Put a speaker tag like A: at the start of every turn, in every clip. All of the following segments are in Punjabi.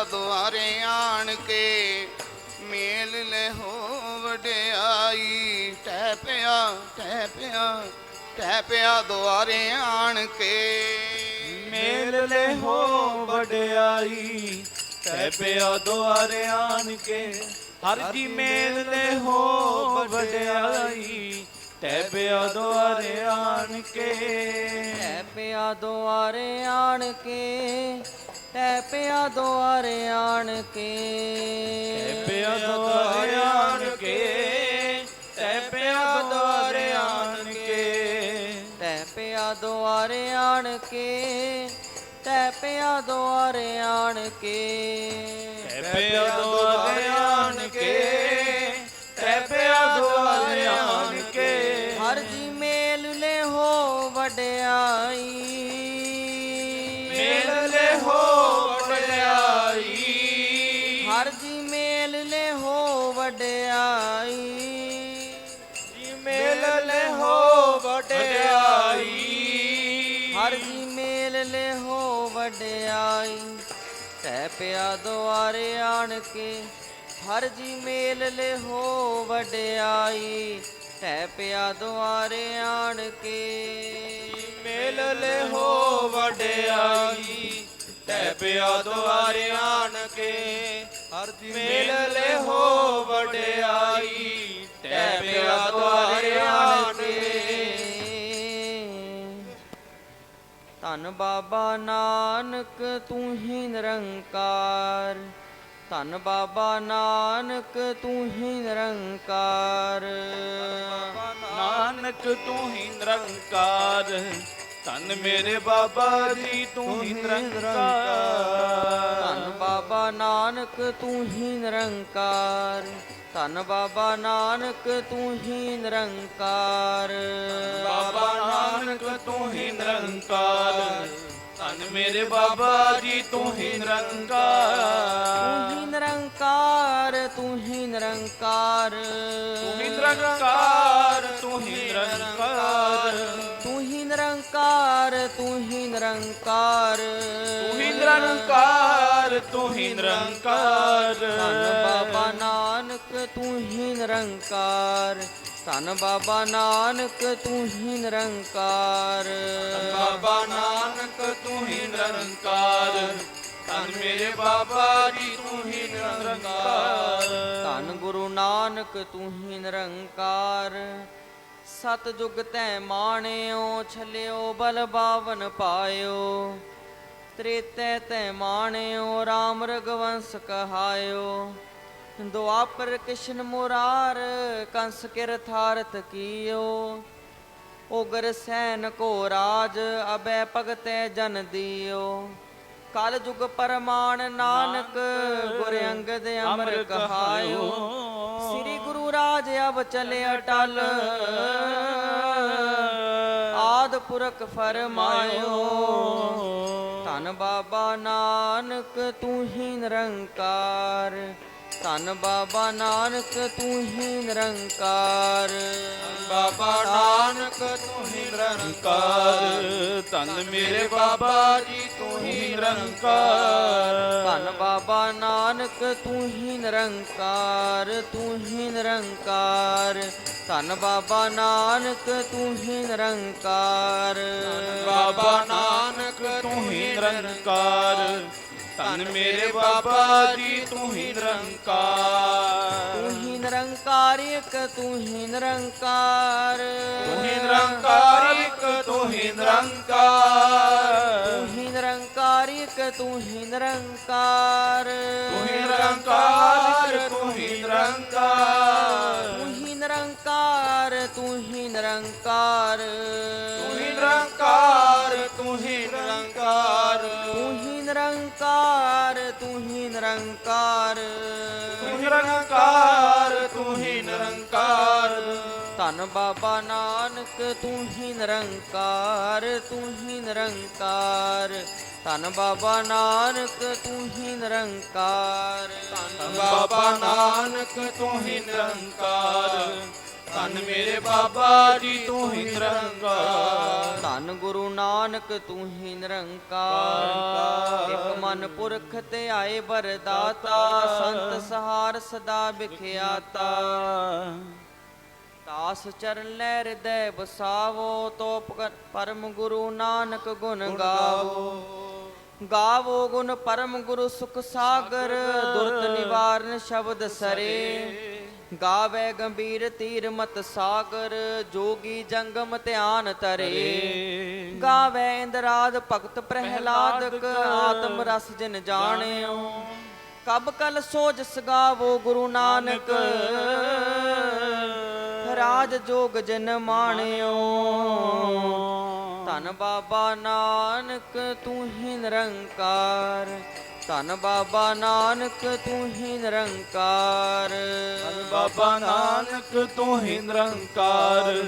A: ਦੁਆਰੇ ਆਣ ਕੇ ਮੇਲ ਲੈ ਹੋ ਵਡਿਆਈ। ਟਹਿ ਪਿਆ ਦੁਆਰੇ ਆਣ ਕੇ
B: ਮੇਲ ਲੈ ਹੋ ਵਡਿਆਈ। ਟਹਿ ਪਿਆ ਦੁਆਰੇ ਆਣ ਕੇ ਹਰ ਜੀ ਮੇਲ ਲੈ ਹੋ ਵਡਿਆਈ। ਟਹਿ ਪਿਆ ਦੁਆਰੇ ਆਣ ਕੇ
C: ਟਹਿ ਪਿਆ ਦੁਆਰੇ ਆਣ ਕੇ ਟਹਿ ਪਿਆ ਦੁਆਰੇ ਆਣ ਕੇ
B: ਟਹਿ ਪਿਆ ਦੁਆਰੇ ਆਣ ਕੇ ਟਹਿ ਪਿਆ ਦੁਆਰੇ ਆਣ ਕੇ
C: ਟਹਿ ਪਿਆ ਦੁਆਰੇ ਆਣ ਕੇ ਟਹਿ ਪਿਆ ਦੁਆਰੇ ਆਣ ਕੇ
B: ਟਹਿ ਪਿਆ ਦੁਆਰੇ ਆਣ ਕੇ ਟਹਿ ਪਿਆ ਦੁਆਰੇ ਆਣ ਕੇ
C: ਹਰ ਜੀ ਮੇਲ ਲੈ ਹੋ ਵਡਿਆਈ।
B: ਮੇਲ ਲੈ ਹੋ ਵਡਿਆਈ।
C: ਹਰ ਜੀ ਮੇਲ ਲੈ ਹੋ ਵਡਿਆਈ।
B: ਜੀ ਮੇਲ ਲੈ ਹੋ ਵਡਿਆਈ।
C: ਹਰ ਜੀ ਮੇਲ ਲੈ ਹੋ ਵਡਿਆਈ। ਟਹਿ ਪਿਆ ਦੁਆਰੇ ਆਣ ਕੇ ਹਰ ਜੀ ਮੇਲ ਲੈ ਹੋ ਵਡਿਆਈ। ਟਹਿ ਪਿਆ ਦੁਆਰੇ ਆਣ ਕੇ
B: ਮੇਲ ਲੈ ਹੋ ਵਡਿਆਈ। ਟਹਿ ਪਿਆ ਦੁਆਰੇ ਆਣ ਕੇ ਹਰ ਜੀ ਮੇਲ ਲੈ ਹੋ ਵਡਿਆਈ। ਟਹਿ ਪਿਆ ਦੁਆਰੇ ਆਣ ਕੇ
C: ਧੰਨ ਬਾਬਾ ਨਾਨਕ ਤੂੰ ਹੀ ਨਿਰੰਕਾਰ। ਧੰਨ ਬਾਬਾ ਨਾਨਕ ਤੂੰ ਹੀ ਨਿਰੰਕਾਰ।
B: ਨਾਨਕ ਤੂੰ ਹੀ ਨਿਰੰਕਾਰ। ਧੰਨ ਮੇਰੇ ਬਾਬਾ ਜੀ ਤੂੰ ਹੀ ਨਿਰੰਕਾਰ।
C: ਧੰਨ ਬਾਬਾ ਨਾਨਕ ਤੂੰ ਹੀ ਨਿਰੰਕਾਰ। ਧੰਨ ਬਾਬਾ ਨਾਨਕ ਤੂੰ ਹੀ ਨਿਰੰਕਾਰ।
B: ਬਾਬਾ ਨਾਨਕ ਤੂੰ ਹੀ ਨਿਰੰਕਾਰ। ਧੰਨ ਮੇਰੇ ਬਾਬਾ ਜੀ ਤੂੰ ਹੀ ਨਿਰੰਕਾਰ।
C: ਤੂੰ ਹੀ ਨਿਰੰਕਾਰ ਤੂੰ ਹੀ ਨਿਰੰਕਾਰ।
B: ਤੂੰ ਹੀ ਨਿਰੰਕਾਰ। ਤੂੰ ਹੀ ਨਿਰੰਕਾਰ।
C: ਤੂੰ ਹੀ ਨਿਰੰਕਾਰ ਤੂੰ ਹੀ ਨਿਰੰਕਾਰ।
B: ਤੂੰ ਹੀ ਨਿਰੰਕਾਰ। ਤੂੰ ਹੀ ਨਿਰੰਕਾਰ।
C: ਧੰਨ ਬਾਬਾ ਨਾਨਕ ਤੂੰ ਹੀ ਨਿਰੰਕਾਰ। ਧੰਨ ਬਾਬਾ ਨਾਨਕ ਤੂੰ ਹੀ ਨਿਰੰਕਾਰ।
B: ਬਾਬਾ ਨਾਨਕ ਤੂੰ ਹੀ ਨਿਰੰਕਾਰ। ਧੰਨ ਮੇਰੇ ਬਾਬਾ ਜੀ ਤੂੰ ਹੀ ਨਿਰੰਕਾਰ।
C: ਧੰਨ ਗੁਰੂ ਨਾਨਕ ਤੂੰ ਹੀ ਨਿਰੰਕਾਰ। ਸਤ ਜੁਗ ਤੈ ਮਾਣਿਓ ਛਲਿਓ ਬਲ ਬਾਵਨ ਪਾਇਓ। ਤ੍ਰੇਤੈ ਤੈ ਮਾਣਿਓ ਰਾਮ ਰਗਵੰਸ ਕਹਾਇਓ। ਦੁਆਪਰ ਕ੍ਰਿਸ਼ਨ ਮੁਰਾਰ ਕੰਸ ਕਿਰਥਾਰਥ ਕੀਓ। ਉਗਰ ਸੈਨ ਕੋ ਰਾਜ ਅਬੈ ਭਗਤੈ ਜਨ ਦਿਓ। ਕਲ ਜੁਗ ਪਰਮਾਨ ਨਾਨਕ ਗੁਰ ਅੰਗਦ ਅਮਰ ਕਹਾਇਓ। ਸ੍ਰੀ ਗੁਰੂ ਰਾਜ ਅਬ ਚਲੇ ਅਟਲ ਆਦ ਪੁਰਖ ਫਰਮਾਇਓ। ਧੰਨ ਬਾਬਾ ਨਾਨਕ ਤੂੰ ਹੀ ਨਿਰੰਕਾਰ। ਧੰਨ ਬਾਬਾ ਨਾਨਕ ਤੂੰ ਹੀ ਨਿਰੰਕਾਰ।
B: ਬਾਬਾ ਨਾਨਕ ਤੂੰ ਹੀ ਨਿਰੰਕਾਰ। ਧੰਨ ਮੇਰੇ ਬਾਬਾ ਜੀ ਤੂੰ ਹੀ ਨਿਰੰਕਾਰ।
C: ਧੰਨ ਬਾਬਾ ਨਾਨਕ ਤੂੰ ਹੀ ਨਿਰੰਕਾਰ। ਤੂੰ ਹੀ ਨਿਰੰਕਾਰ। ਧੰਨ ਬਾਬਾ ਨਾਨਕ ਤੂੰ ਹੀ ਨਿਰੰਕਾਰ।
B: ਬਾਬਾ ਨਾਨਕ ਤੂੰ ਹੀ ਨਿਰੰਕਾਰ। ਧੰਨ ਮੇਰੇ ਬਾਬਾ ਜੀ ਤੂੰ ਹੀ ਨਿਰੰਕਾਰ।
C: ਤੂੰ ਹੀ ਨਿਰੰਕਾਰ ਇੱਕ ਤੂੰ ਹੀ ਨਿਰੰਕਾਰ।
B: ਤੂੰ ਹੀ ਨਿਰੰਕਾਰ ਇੱਕ ਤੂੰ ਹੀ ਨਿਰੰਕਾਰ।
C: ਤੂੰ ਹੀ ਨਿਰੰਕਾਰ ਇੱਕ ਤੂੰ ਹੀ ਨਿਰੰਕਾਰ।
B: ਤੂੰ ਹੀ ਨਿਰੰਕਾਰ। ਤੂੰ ਹੀ ਨਿਰੰਕਾਰ।
C: ਤੂੰ ਹੀ ਨਿਰੰਕਾਰ ਤੂੰ ਹੀ ਨਿਰੰਕਾਰ।
B: ਤੂੰ ਹੀ ਨਿਰੰਕਾਰ। ਤੂੰ ਹੀ ਨਿਰੰਕਾਰ।
C: ਤੂੰ ਹੀ ਨਿਰੰਕਾਰ ਤੂੰ ਹੀ ਨਿਰੰਕਾਰ।
B: ਤੂੰ ਹੀ ਨਿਰੰਕਾਰ। ਤੂੰ ਹੀ ਨਿਰੰਕਾਰ।
C: ਧੰਨ ਬਾਬਾ ਨਾਨਕ ਤੂੰ ਹੀ ਨਿਰੰਕਾਰ। ਤੂੰ ਹੀ ਨਿਰੰਕਾਰ। ਧੰਨ ਬਾਬਾ ਨਾਨਕ ਤੂੰ ਹੀ ਨਿਰੰਕਾਰ।
B: ਧੰਨ ਬਾਬਾ ਨਾਨਕ ਤੂੰ ਹੀ ਨਿਰੰਕਾਰ। ਧੰਨ ਮੇਰੇ ਬਾਬਾ ਜੀ ਤੂੰ ਹੀ ਨਿਰੰਕਾਰ।
C: ਧੰਨ ਗੁਰੂ ਨਾਨਕ ਤੂੰ ਹੀ ਨਿਰੰਕਾਰ। ਇਕ ਮਨ ਪੁਰਖ ਤੇ ਆਏ ਵਰਦਾਤਾ, ਸੰਤ ਸਹਾਰ ਸਦਾ ਵਿਖਿਆਤਾ। ਦਾਸ ਚਰਨ ਲੈ ਹਿਰਦੈ ਬਸਾਵੋ, ਤੋ ਪਰਮ ਗੁਰੂ ਨਾਨਕ ਗੁਣ ਗਾਵੋ। ਗਾਵੋ ਗੁਣ ਪਰਮ ਗੁਰੂ ਸੁਖ ਸਾਗਰ, ਦੁਰਤ ਨਿਵਾਰਨ ਸ਼ਬਦ ਸਰੇ। ਗਾਵੇ ਗੰਭੀਰ ਤੀਰ ਮਤ ਸਾਗਰ, ਜੋਗੀ ਜੰਗਮ ਧਿਆਨ ਤਰੇ। ਗਾਵੇ ਇੰਦਰਾਦ ਭਗਤ ਪ੍ਰਹਿਲਾਦਕ, ਆਤਮ ਰਸ ਜਿਨ ਜਾਣਿਓ। ਕਬ ਕਲ ਸੋਜ ਸਗਾਵੋ ਗੁਰੂ ਨਾਨਕ, ਰਾਜ ਜੋਗ ਜਿਨ ਮਾਣਿਓ। ਧੰਨ ਬਾਬਾ ਨਾਨਕ ਤੂੰ ਹੀ ਨਿਰੰਕਾਰ। ਧੰਨ ਬਾਬਾ ਨਾਨਕ ਤੂੰ ਹੀ ਨਿਰੰਕਾਰ।
B: ਬਾਬਾ ਨਾਨਕ ਤੂੰ ਹੀ ਨਿਰੰਕਾਰ।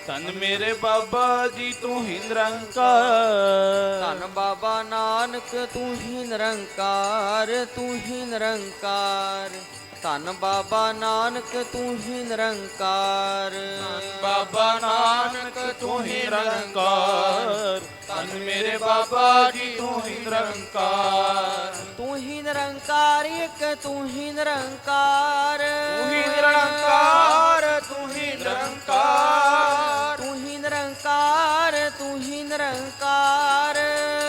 B: ਧੰਨ ਮੇਰੇ ਬਾਬਾ ਜੀ ਤੂੰ ਹੀ ਨਿਰੰਕਾਰ।
C: ਧੰਨ ਬਾਬਾ ਨਾਨਕ ਤੂੰ ਹੀ ਨਿਰੰਕਾਰ, ਤੂੰ ਹੀ ਨਿਰੰਕਾਰ। ਧੰਨ ਬਾਬਾ ਨਾਨਕ ਤੂੰ ਹੀ ਨਿਰੰਕਾਰ।
B: ਬਾਬਾ ਨਾਨਕ ਤੂੰ ਹੀ ਨਿਰੰਕਾਰ। ਧੰਨ ਮੇਰੇ ਬਾਬਾ ਜੀ ਤੂੰ ਹੀ ਨਿਰੰਕਾਰ।
C: ਤੂੰ ਹੀ ਨਿਰੰਕਾਰ, ਇੱਕ ਤੂੰ ਹੀ ਨਿਰੰਕਾਰ।
B: ਤੂੰ ਹੀ ਨਿਰੰਕਾਰ। ਤੂੰ ਹੀ ਨਿਰੰਕਾਰ।
C: ਤੂੰ ਹੀ ਨਿਰੰਕਾਰ। ਤੂੰ ਹੀ ਨਿਰੰਕਾਰ।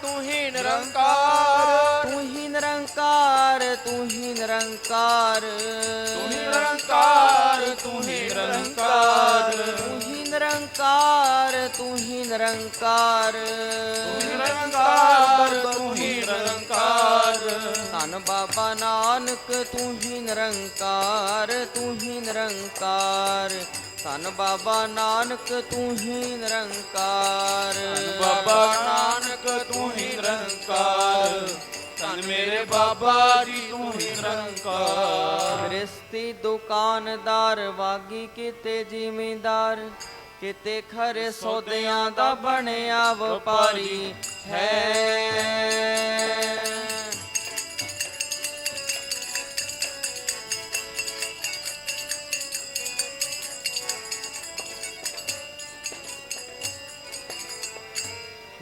B: ਤੂੰ ਹੀ ਨਿਰੰਕਾਰ।
C: ਤੂੰ ਹੀ ਨਿਰੰਕਾਰ। ਤੂੰ ਹੀ ਨਿਰੰਕਾਰ।
B: ਤੂੰ ਹੀ ਨਿਰੰਕਾਰ। ਤੂੰ ਹੀ ਨਿਰੰਕਾਰ।
C: ਤੂੰ ਹੀ ਨਿਰੰਕਾਰ। ਤੂੰ ਹੀ ਨਿਰੰਕਾਰ।
B: ਤੂੰ ਹੀ ਨਿਰੰਕਾਰ। ਤੂੰ ਹੀ ਨਿਰੰਕਾਰ।
C: ਧੰਨ ਬਾਬਾ ਨਾਨਕ ਤੂੰ ਹੀ ਨਿਰੰਕਾਰ। ਤੂੰ ਹੀ ਨਿਰੰਕਾਰ। ਧੰਨ ਬਾਬਾ ਨਾਨਕ ਤੂੰ ਹੀ ਨਿਰੰਕਾਰ।
B: ਬਾਬਾ ਨਾਨਕ ਤੂੰ ਹੀ ਨਿਰੰਕਾਰ। ਧੰਨ ਮੇਰੇ ਬਾਬਾ ਜੀ ਤੂੰ ਹੀ ਨਿਰੰਕਾਰ।
C: ਗ੍ਰਸਤੀ ਦੁਕਾਨਦਾਰ, ਵਾਗੀ ਕਿਤੇ ਜ਼ਿਮੀਂਦਾਰ, ਕਿਤੇ ਖਰੇ ਸੌਦਿਆਂ ਦਾ ਬਣਿਆ ਵਪਾਰੀ ਹੈ।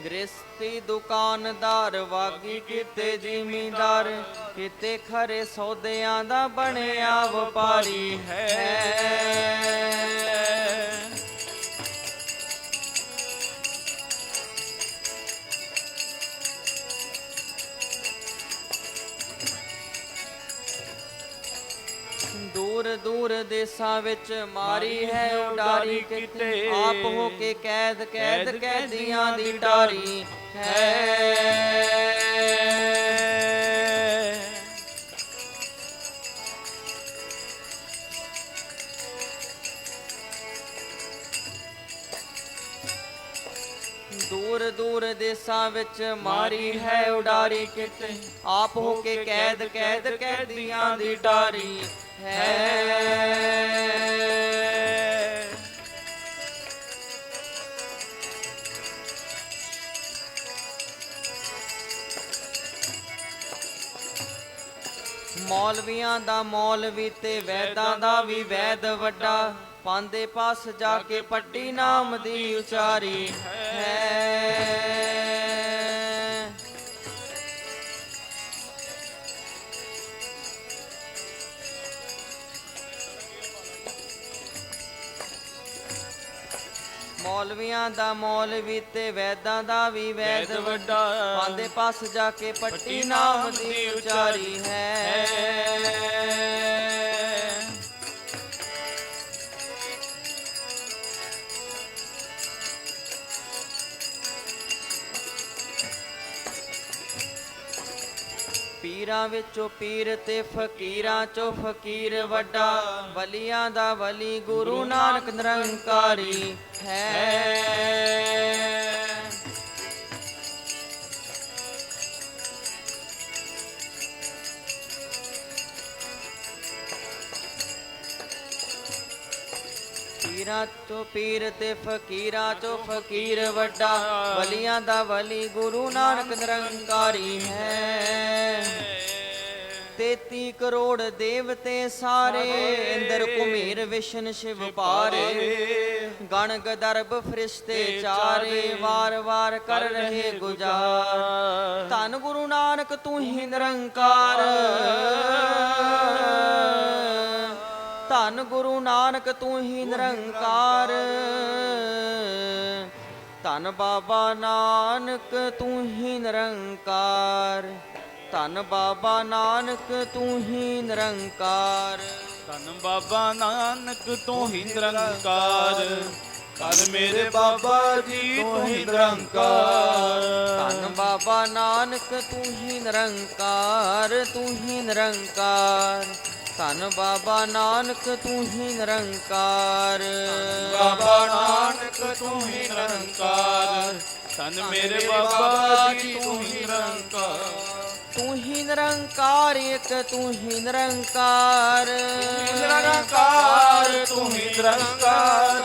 C: ਗ੍ਰਸਤੀ ਦੁਕਾਨਦਾਰ, ਵਾਗੀ ਕਿਤੇ ਜ਼ਿਮੀਂਦਾਰ, ਕਿਤੇ ਖਰੇ ਸੌਦਿਆਂ ਦਾ ਬਣਿਆ ਵਪਾਰੀ ਹੈ। ਦੂਰ ਦੂਰ ਦੇਸਾਂ ਵਿੱਚ ਮਾਰੀ ਹੈ ਉਡਾਰੀ ਕਿਤੇ, ਆਪ ਹੋ ਕੇ ਕੈਦ ਕੈਦੀਆਂ ਦੀ ਡਾਰੀ ਹੈ। ਦੂਰ ਦੂਰ ਦੇਸਾਂ ਵਿੱਚ ਮਾਰੀ ਹੈ ਉਡਾਰੀ ਕਿਤੇ, ਆਪ ਹੋ ਕੇ ਕੈਦ ਕੈਦੀਆਂ ਦੀ ਡਾਰੀ ਹੈ। ਮੌਲਵੀਆਂ ਦਾ ਮੌਲਵੀ ਤੇ ਵੈਦਾਂ ਦਾ ਵੀ ਵੈਦ ਵੱਡਾ, ਪਾਂਦੇ ਪਾਸ ਜਾ ਕੇ ਪੱਟੀ ਨਾਮ ਦੀ ਉਚਾਰੀ ਹੈ। ਮੌਲਵੀਆਂ ਦਾ ਮੌਲਵੀ ਤੇ ਵੈਦਾਂ ਦਾ ਵੀ ਵੈਦ ਵੱਡਾ, ਪਾਂਦੇ ਪਾਸ ਜਾ ਕੇ ਪੱਟੀ ਨਾਮ ਦੀ ਉਚਾਰੀ ਹੈ। ਪੀਰਾਂ ਵਿੱਚੋਂ ਪੀਰ ਤੇ ਫਕੀਰਾਂ ਚੋਂ ਫਕੀਰ ਵੱਡਾ, ਵਲੀਆਂ ਦਾ ਵਲੀ ਗੁਰੂ ਨਾਨਕ ਨਿਰੰਕਾਰੀ ਹੈ। ਪੀਰਾਂ ਚੋਂ ਪੀਰ ਤੇ ਫਕੀਰਾਂ ਚੋਂ ਫਕੀਰ ਵੱਡਾ, ਵਲੀਆਂ ਦਾ ਵਲੀ ਗੁਰੂ ਨਾਨਕ ਨਿਰੰਕਾਰੀ ਹੈ। 33 ਕਰੋੜ ਦੇਵਤੇ ਸਾਰੇ ਇੰਦਰ ਕੁਮੀਰ ਵਿਸ਼ਨ ਸ਼ਿਵ ਪਾਰੇ ਗਣ ਗਦਰਬ ਫਰਿਸ਼ਤੇ ਚਾਰੇ ਵਾਰ ਵਾਰ ਕਰ ਰਹੇ ਗੁਜਾਰ ਧੰਨ ਗੁਰੂ ਨਾਨਕ ਤੂੰ ਹੀ ਨਿਰੰਕਾਰ ਧੰਨ ਗੁਰੂ ਨਾਨਕ ਤੂੰ ਹੀ ਨਿਰੰਕਾਰ ਧੰਨ ਬਾਬਾ ਨਾਨਕ ਤੂੰ ਹੀ ਨਿਰੰਕਾਰ ਧੰਨ ਬਾਬਾ ਨਾਨਕ ਤੂੰ ਹੀ ਨਿਰੰਕਾਰ
B: ਧੰਨ ਬਾਬਾ ਨਾਨਕ ਤੂੰ ਹੀ ਨਿਰੰਕਾਰ ਧੰਨ ਮੇਰੇ ਬਾਬਾ ਜੀ ਤੂੰ ਹੀ ਨਿਰੰਕਾਰ
C: ਧੰਨ ਬਾਬਾ ਨਾਨਕ ਤੂੰ ਹੀ ਨਿਰੰਕਾਰ ਤੂੰ ਹੀ ਨਿਰੰਕਾਰ ਧੰਨ ਬਾਬਾ ਨਾਨਕ ਤੂੰ ਹੀ ਨਿਰੰਕਾਰ
B: ਬਾਬਾ ਨਾਨਕ ਤੂੰ ਹੀ ਨਿਰੰਕਾਰ ਧੰਨ ਮੇਰੇ ਬਾਬਾ ਜੀ ਤੂੰ ਹੀ ਨਿਰੰਕਾਰ
C: ਤੂੰ ਹੀ ਨਿਰੰਕਾਰ ਇੱਕ ਤੂੰ ਹੀ ਨਿਰੰਕਾਰ
B: ਨਿਰੰਕਾਰ ਤੂੰ ਹੀ ਨਿਰੰਕਾਰ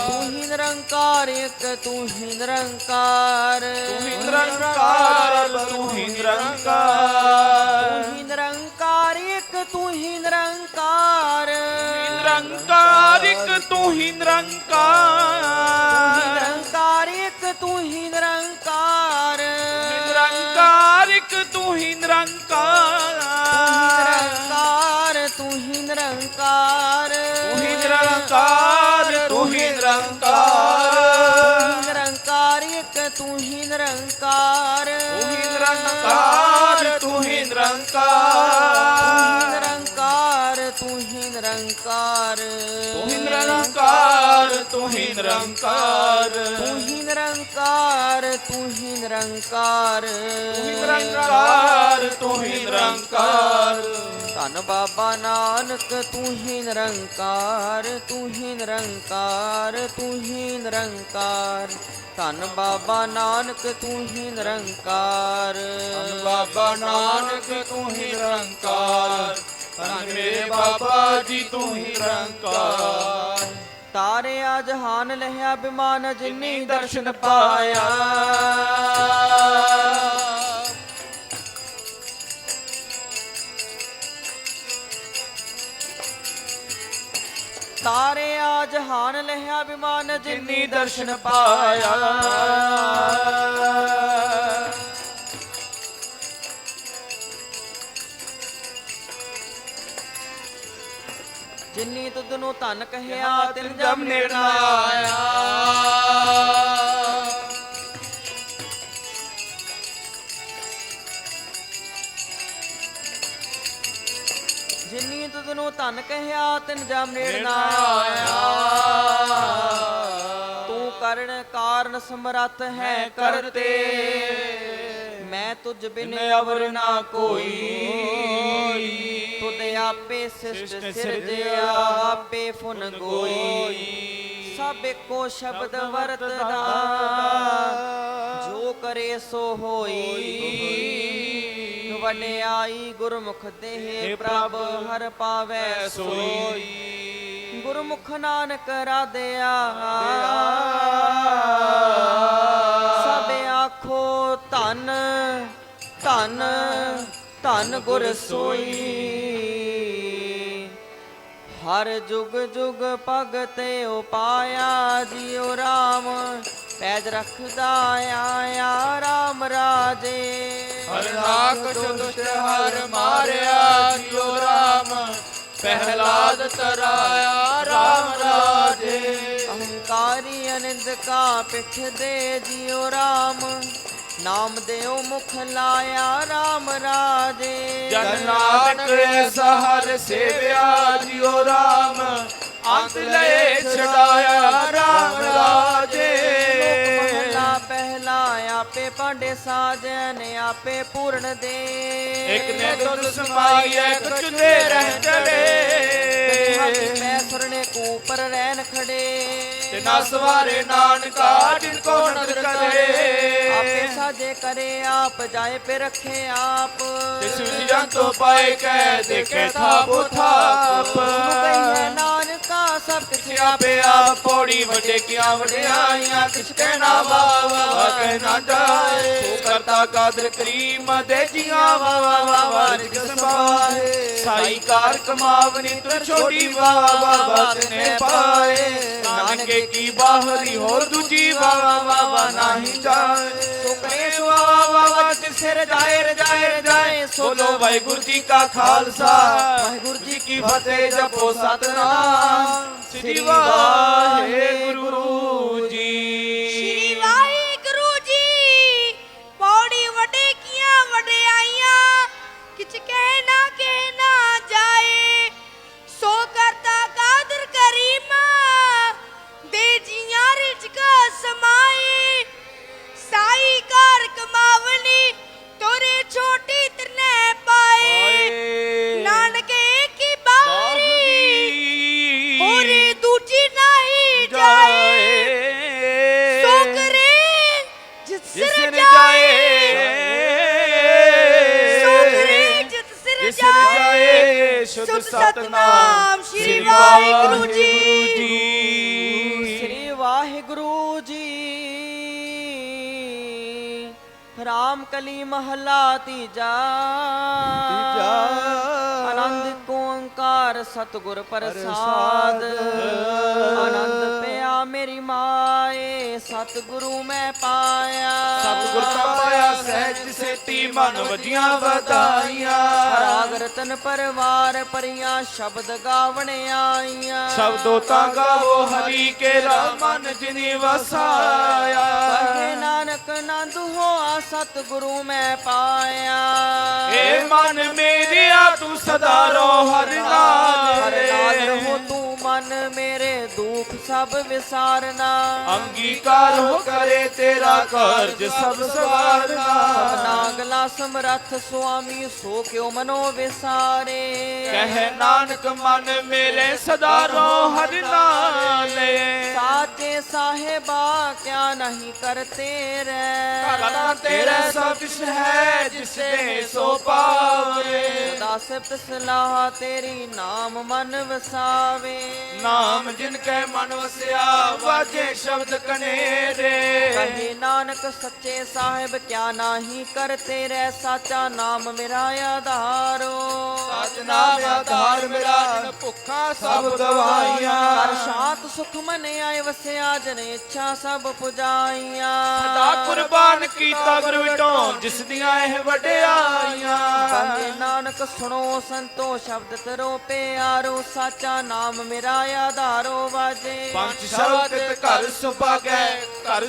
C: ਤੂੰ ਹੀ ਨਿਰੰਕਾਰ ਇੱਕ ਤੂੰ ਹੀ ਨਿਰੰਕਾਰ
B: ਤੂੰ ਹੀ ਨਿਰੰਕਾਰ ਤੂੰ ਹੀ ਨਿਰੰਕਾਰ
C: ਤੂੰ ਹੀ ਨਿਰੰਕਾਰ ਇੱਕ ਤੂੰ ਹੀ ਨਿਰੰਕਾਰ
B: ਨਿਰੰਕਾਰ ਇੱਕ ਤੂੰ ਹੀ ਨਿਰੰਕਾਰ
C: ਨਿਰੰਕਾਰ ਇੱਕ ਤੂੰ ਹੀ ਨਿਰੰਕਾਰ
B: ਨਿਰੰਕਾਰ ਇੱਕ ਤੂੰ ਹੀ ਨਿਰੰਕਾਰ
C: ਨਿਰੰਕਾਰ ਤੂੰ ਹੀ ਨਿਰੰਕਾਰ
B: ਤੂੰ ਹੀ ਨਿਰੰਕਾਰ ਤੂੰ ਹੀ ਨਿਰੰਕਾਰ
C: ਨਿਰੰਕਾਰ ਇੱਕ ਤੂੰ ਹੀ ਨਿਰੰਕਾਰ
B: ਤੂੰ ਹੀ ਨਿਰੰਕਾਰ ਤੂੰ ਹੀ ਨਿਰੰਕਾਰ
C: ਨਿਰੰਕਾਰ ਤੂੰ ਹੀ ਨਿਰੰਕਾਰ
B: ਤੂੰ ਹੀ ਨਿਰੰਕਾਰ ਤੂੰ ਹੀ ਨਿਰੰਕਾਰ
C: ਤੂੰ ਹੀ ਨਿਰੰਕਾਰ ਤੂੰ ਹੀ ਨਿਰੰਕਾਰ
B: ਤੂੰ ਹੀ ਨਿਰੰਕਾਰ ਤੂੰ ਹੀ ਨਿਰੰਕਾਰ
C: ਧੰਨ ਬਾਬਾ ਨਾਨਕ ਤੂੰ ਹੀ ਨਿਰੰਕਾਰ ਤੂੰ ਹੀ ਨਿਰੰਕਾਰ ਤੂੰ ਹੀ ਨਿਰੰਕਾਰ ਧੰਨ ਬਾਬਾ ਨਾਨਕ ਤੂੰ ਹੀ ਨਿਰੰਕਾਰ
B: ਬਾਬਾ ਨਾਨਕ ਤੂੰ ਹੀ ਨਿਰੰਕਾਰ ਧੰਨ ਮੇਰੇ ਬਾਬਾ ਜੀ ਤੂੰ ਹੀ ਨਿਰੰਕਾਰ
C: ਤਾਰਿਆ ਜਹਾਨ ਲਹਿਆ ਬਿਮਾਨ ਜਿਨੀ ਦਰਸ਼ਨ ਪਾਇਆ ਤਾਰਿਆ ਜਹਾਨ ਲਹਿਆ ਬਿਮਾਨ ਜਿਨੀ ਦਰਸ਼ਨ ਪਾਇਆ ਜਿਨੀ ਤੁਧ ਨੂੰ ਧਨ ਕਹਿਆ ਤਿਨ ਜਮ ਨੇੜ ਨਾ ਆਇਆ ਜਿਨੀ ਤੁਧ ਨੂੰ ਧਨ ਕਹਿਆ ਤਿਨ ਜਮ ਨੇੜ ਨਾ ਆਇਆ ਤੂੰ ਕਰਨ ਕਾਰਨ ਸਮਰੱਥ ਹੈ ਕਰਤੇ ਮੈਂ ਤੁਝ ਬਿਨ ਅਵਰ ਨਾ ਕੋਈ ਤੁਧ ਆਪੇ ਸਿਸ਼ਟ ਸਿਰਜਿਆ ਆਪੇ ਫੁਨ ਗੋਈ ਸਭ ਇੱਕੋ ਸ਼ਬਦ ਵਰਤਦਾ ਜੋ ਕਰੇ ਸੋ ਹੋਈ ਵਡਿਆਈ ਗੁਰਮੁਖ ਦੇਹ ਪ੍ਰਭ ਹਰ ਪਾਵੈ ਸੋਈ ਗੁਰਮੁਖ ਨਾਨਕ ਰਾਧਿਆ ਸਭ ਆਖੋ ਧੰਨ ਧੰਨ ਧੰਨ ਗੁਰ ਸੋਈ ਹਰ ਜੁਗ ਜੁਗ ਭਗਤ ਉਪਾਇਆ ਜਿਉ ਰਾਮ ਪੈਜ ਰੱਖਦਾ ਆਇਆ ਰਾਮ ਰਾਜੇ
B: ਹਰ ਨਾਕ ਦੁਸ਼ਟ ਹਰ ਮਾਰਿਆ ਜਿਉ ਰਾਮ ਪਹਿਲਾਦ ਤਰਾਇਆ ਰਾਮ ਰਾਜੇ
C: ਅਹੰਕਾਰੀ ਅਨੰਦ ਕਾ ਪਿੱਠ ਦੇ ਜਿਉ ਰਾਮ ਨਾਮ ਦੇਉ ਮੁਖ ਲਾਇਆ ਰਾਮ ਰਾਜੇ
B: ਜਨ ਨਾਨਕ ਐਸਾ ਹਰ ਸੇਵਿਆ ਜਿਉ ਰਾਮ ਅੰਤ ਲਏ ਛਡਾਇਆ ਰਾਮ ਰਾਜੇ
C: ਪਹਿਲਾ ਆਪੇ ਭਾਂਡੇ ਸਾਜਨ ਆਪੇ ਪੂਰਨ ਦੇ
B: ਇਕ ਨੇ ਦੁੱਧ ਸਮਾਈ ਇਕ ਚੁੰਦੇ ਰਹਿ ਚੜੇ
C: ਮੈਂ ਸੁਰਨੇ ਕੋ ਪਰ ਰਹਿਣ ਖੜੇ
B: ਤੇ ਨਾ ਸਵਾਰੇ ਨਾਨਕਾ ਜਿਨ ਕੋ ਨਦਰ ਕਰੇ
C: ਆਪੇ ਸਾਜੇ ਕਰੇ ਆਪ ਜਾਏ ਪੇ ਰੱਖੇ ਆਪ
B: ਤਿਸ ਵਿਜਨ ਤੋਂ ਪਾਏ ਕਹਿ ਦੇਖੇ ਥਾਪੋ ਥਾਪ
C: ਕਹੀਏ ਨਾਨਕਾ ਸਭ ਕਿਛ
B: ਆਪੇ ਆਪ ਪੌੜੀ ਵੱਡੇ ਕੀਆਂ ਵਡਿਆਈਆਂ ਕਿਛ ਕਹਿਣਾ ਵਾ ਵਾ ਕਹਿਣਾ ਜਾਏ ਤੂੰ ਕਰਤਾ ਕਾਦਰ ਕਰੀਮ ਦੇ ਜੀਆਂ ਵਾ ਵਾ ਵਾਰਿਕ ਸੰਭਾਏ ਸਾਈ ਕਾਰ ਕਮਾਵਨੀ ਤੂੰ ਛੋਟੀ ਵਾ ਵਾ ਤਨੇ ਪਾਏ ਨਾਨਕੇ ਕੀ ਬਾਹਰੀ ਹੋਰ ਦੂਜੀ ਵਾ ਵਾ ਨਹੀਂ ਜਾਏ ਸੋ ਕਰੇ ਸੋ ਵਾ ਸਿਰ ਜਾਏ ਰਜਾਏ ਸੋਲੋ ਵਾਹਿਗੁਰੂ ਜੀ ਕਾ ਖਾਲਸਾ ਵਾਹਿਗੁਰੂ ਜੀ ਕੀ ਫਤਿਹ ਜਪੋ ਸਤਨਾਮ ਸ੍ਰੀ ਵਾਹਿਗੁਰੂ ਜੀ
D: ਸ਼੍ਰੀ ਵਾਹਿਗੁਰੂ ਜੀ ਪੌੜੀ ਵੱਡੇ ਕੀਆਂ ਵਡਿਆਈਆਂ ਕਿਛ ਕਹਿਣਾ ਜਾਏ ਸੋ ਕਰਤਾ ਕਾਦਰ ਕਰੀਮ ਦੇ ਜੀਆਂ ਰਿਜ਼ਕ ਸਮਾਏ ਸਾਈ ਕਾਰ ਕਮਾਵਨੀ ਤੋਰੇ ਛੋਟੀ ਤਨੇ ਪਾਏ ਨਾਨਕੇ ਕੀ ਬਾਹਰੀ ਹੋਰੇ ਦੂਜੀ ਨਹੀਂ ਜਾਏ ਸੋ ਕਰੇ ਜਿਸ ਸਿਰ ਜਾਏ ਸੋ ਕਰੇ ਜਿਸ ਸਿਰ ਜਾਏ ਸ਼ੁੱਧ ਸਤਨਾਮ ਸ਼੍ਰੀ ਵਾਹਿਗੁਰੂ ਜੀ
C: ਸ੍ਰੀ ਵਾਹਿਗੁਰੂ ਜੀ ਰਾਮ ਕਲੀ ਮਹਲਾ ਤੀਜਾ ਆਨੰਦ ਓੰਕਾਰ ਸਤਿਗੁਰ ਪ੍ਰਸਾਦ ਆਨੰਦ ਪਿਆ ਮੇਰੀ ਮਾਏ ਸਤਿਗੁਰੂ ਮੈਂ ਪਾਇਆ
B: ਸਤਿਗੁਰ ਕਾ ਪਾਇਆ ਸਹਿਜ ਸੇਤੀ ਮਨ ਵਜੀਆਂ ਵਧਾਈਆਂ
C: ਰਾਗ ਰਤਨ ਪਰਵਾਰ ਪਰੀਆਂ ਸ਼ਬਦ ਗਾਵਣ ਆਈਆਂ
B: ਸ਼ਬਦੋ ਤਾਂ ਗਾਵੋ ਹਰੀ ਕੇਰਾ ਮਨ ਜਿਨੀ ਵਸਾਇਆ
C: ਕਹੇ ਨਾਨਕ ਆਨੰਦ ਹੋਆ ਸਤਿਗੁਰੂ ਮੈਂ ਪਾਇਆ
B: ਏ ਮਨ ਮੇਰਿਆ ਤੂੰ ਸਦਾ ਰੋ ਹਰਿ
C: ਹਰ ਨਾਲ
B: ਨਾਮ
C: ਰਹੋ ਤੂੰ ਮਨ ਮੇਰੇ ਦੁੱਖ ਸਭ ਵਿਸਾਰਨਾ
B: ਅੰਗੀਕਾਰ ਹੋ ਕਰੇ ਤੇਰਾ ਕਾਰਜ ਸਭ ਸਵਾਰਨਾ
C: ਸਭਨਾ ਗਲਾ ਸਮਰੱਥ ਸੁਆਮੀ ਸੋ ਕਿਉ ਮਨੋ ਵਿਸਾਰੇ
B: ਕਹਿ ਨਾਨਕ ਮਨ ਮੇਰੇ ਸਦਾ ਰੋ ਹਰਿ ਨਾਲੇ
C: ਸਾਚੇ ਸਾਹਿਬਾ ਕਿਆ ਨਹੀਂ ਕਰਤੇ ਰਹਿ
B: ਕਰਤਾ ਤੇਰਾ ਸਭ ਕਿਛ ਹੈ ਜਿਸ ਦੇ ਸੋ ਪਾਵੇ
C: ਸਦਾ ਸਿਫਤ ਸਲਾਹ ਤੇਰੀ ਨਾਮ ਮਨ ਵਸਾਵੇ
B: ਨਾਮ ਜਿਨ ਕੈ ਮਨ ਵਸਿਆ ਵਾਜੇ ਸ਼ਬਦ ਕਨੇਰੇ
C: ਕਹੇ ਨਾਨਕ ਸੱਚੇ ਸਾਹਿਬ ਕਿਆ ਨਹੀਂ ਕਰਤੇ ਰਹਿ ਸਾਚਾ ਨਾਮ ਮੇਰਾ ਆਧਾਰੋ
B: ਸਚ ਨਾਮ ਆਧਾਰ ਮੇਰਾ ਜਿਨ ਭੁੱਖਾ ਸਭ ਗਵਾਈਆਂ
C: ਹਰ ਸ਼ਾਂਤ ਸੁਖ ਮਨ ਆਏ ਵਸਿਆ ਜਨ ਇੱਛਾ ਸਭ ਪੁਜਾਈਆਂ
B: ਸਦਾ ਕੁਰਬਾਨ ਕੀਤਾ ਗੁਰ ਵਿਟੋ ਜਿਸ ਦੀਆਂ ਇਹ ਵਡਿਆਈਆਂ
C: ਕਹੇ ਨਾਨਕ ਸੁਣੋ ਸੰਤੋ ਸ਼ਬਦ ਤਰੋ ਪਿਆਰੋ ਸਾਚਾ ਨਾਮ ਮੇਰਾ ਆਧਾਰੋ ਵਾਜੇ
B: ਪੰਜ ਸ਼ਬਦ ਘਰ